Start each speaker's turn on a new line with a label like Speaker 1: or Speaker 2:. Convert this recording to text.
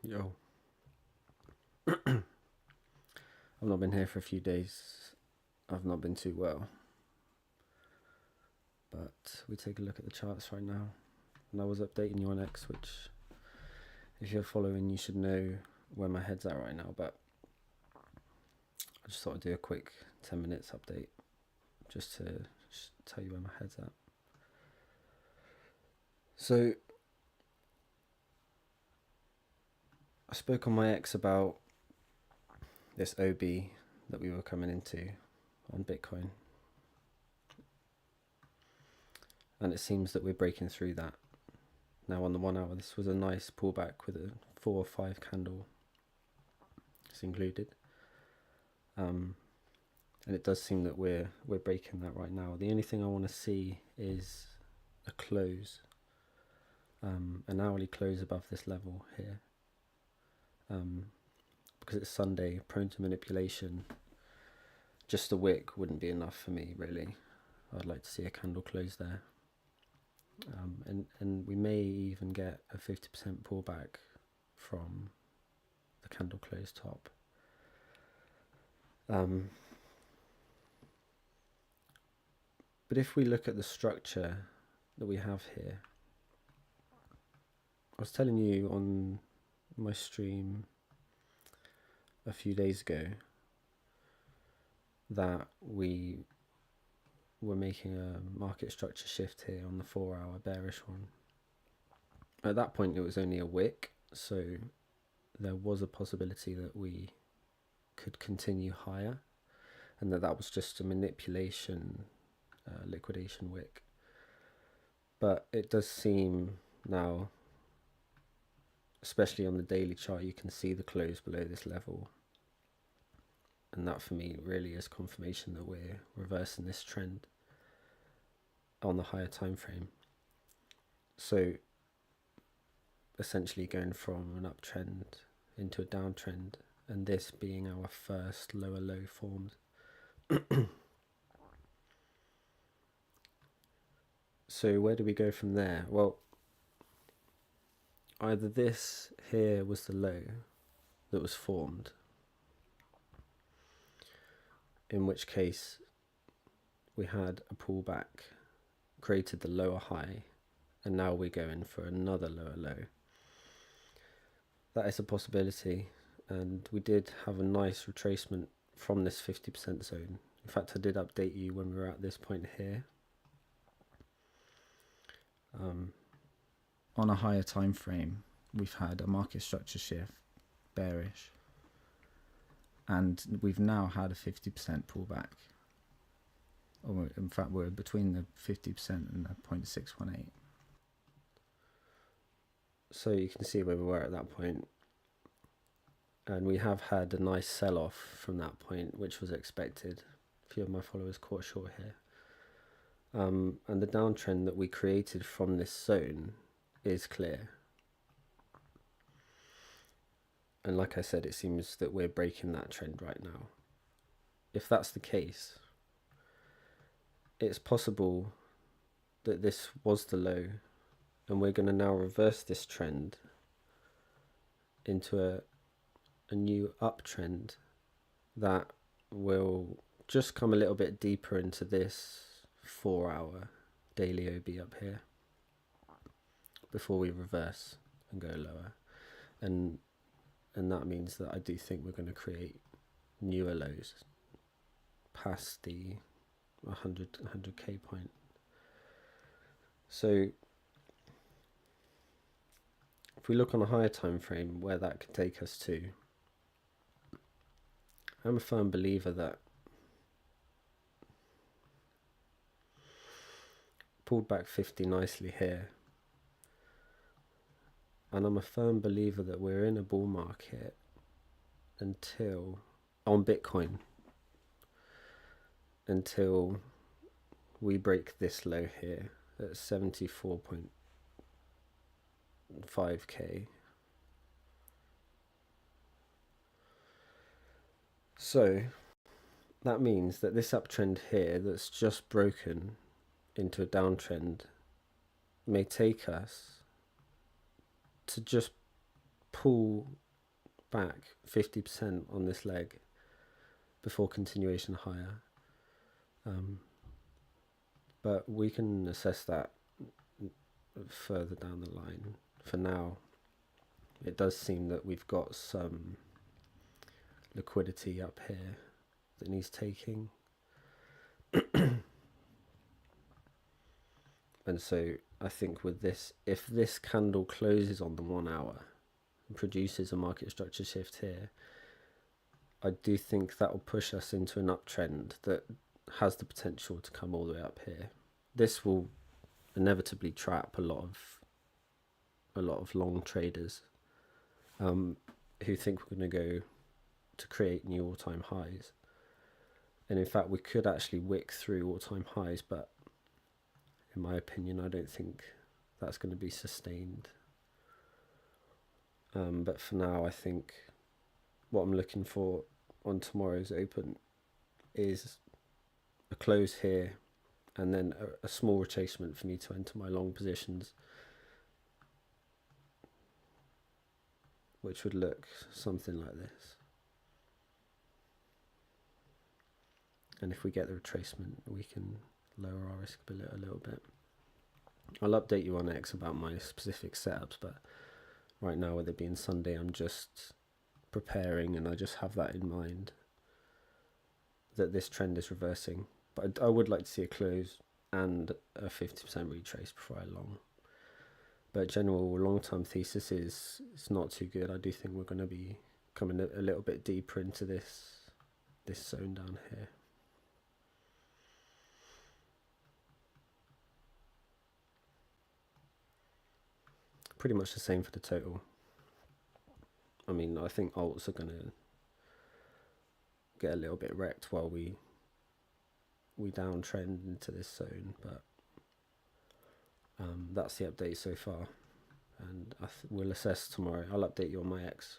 Speaker 1: Yo. I've not been here for a few days. I've not been too well. But we take a look at the charts right now. And I was updating you on X, which if you're following, you should know where my head's at right now. But I just thought I'd do a quick 10 minutes update just to tell you where my head's at. So I spoke on my X about this OB that we were coming into on Bitcoin. And it seems that we're breaking through that. Now on the 1 hour, this was a nice pullback with a 4 or 5 candle. It's included. And it does seem that we're breaking that right now. The only thing I want to see is a close, an hourly close above this level here. Because it's Sunday, prone to manipulation, just a wick wouldn't be enough for me, really. I'd like to see a candle close there. And we may even get a 50% pullback from the candle close top. But if we look at the structure that we have here, I was telling you on my stream a few days ago that we were making a market structure shift here on the 4 hour bearish one. At that point it was only a wick, so there was a possibility that we could continue higher and that was just a manipulation liquidation wick. But it does seem now, especially on the daily chart, you can see the close below this level, and that for me really is confirmation that we're reversing this trend on the higher time frame. So essentially going from an uptrend into a downtrend, and this being our first lower low formed. So where do we go from there? Well, either this here was the low that was formed, in which case we had a pullback, created the lower high, and now we're going for another lower low. That is a possibility, and we did have a nice retracement from this 50% zone. In fact, I did update you when we were at this point here.
Speaker 2: On a higher time frame, we've had a market structure shift, bearish, and we've now had a 50% pullback. Or in fact, we're between the 50% and the 0.618.
Speaker 1: So you can see where we were at that point, and we have had a nice sell-off from that point, which was expected. A few of my followers caught short here. And the downtrend that we created from this zone is clear. And like I said, it seems that we're breaking that trend right now. If that's the case, it's possible that this was the low, and we're going to now reverse this trend into a new uptrend that will just come a little bit deeper into this 4 hour daily OB up here before we reverse and go lower. And that means that I do think we're going to create newer lows past the 100k point. So if we look on a higher time frame where that could take us to, I'm a firm believer that pulled back 50 nicely here, and I'm a firm believer that we're in a bull market until, on Bitcoin, until we break this low here at 74.5k. So that means that this uptrend here that's just broken into a downtrend may take us to just pull back 50% on this leg before continuation higher. But we can assess that further down the line. For now, it does seem that we've got some liquidity up here that needs taking. And so I think with this, if this candle closes on the 1 hour and produces a market structure shift here, I do think that will push us into an uptrend that has the potential to come all the way up here. This will inevitably trap a lot of long traders who think we're going to go to create new all-time highs. And in fact, we could actually wick through all-time highs, but in my opinion, I don't think that's going to be sustained. But for now, I think what I'm looking for on tomorrow's open is a close here and then a small retracement for me to enter my long positions, which would look something like this. And if we get the retracement, we can lower our risk a little bit. I'll update you on X about my specific setups, but right now, with it being Sunday, I'm just preparing, and I just have that in mind, that this trend is reversing. But I would like to see a close and a 50% retrace before I long. But general long-term thesis is it's not too good. I do think we're going to be coming a little bit deeper into this zone down here. Pretty much the same for the total. I mean, I think alts are going to get a little bit wrecked while we downtrend into this zone, but that's the update so far, and we'll assess tomorrow. I'll update you on my X.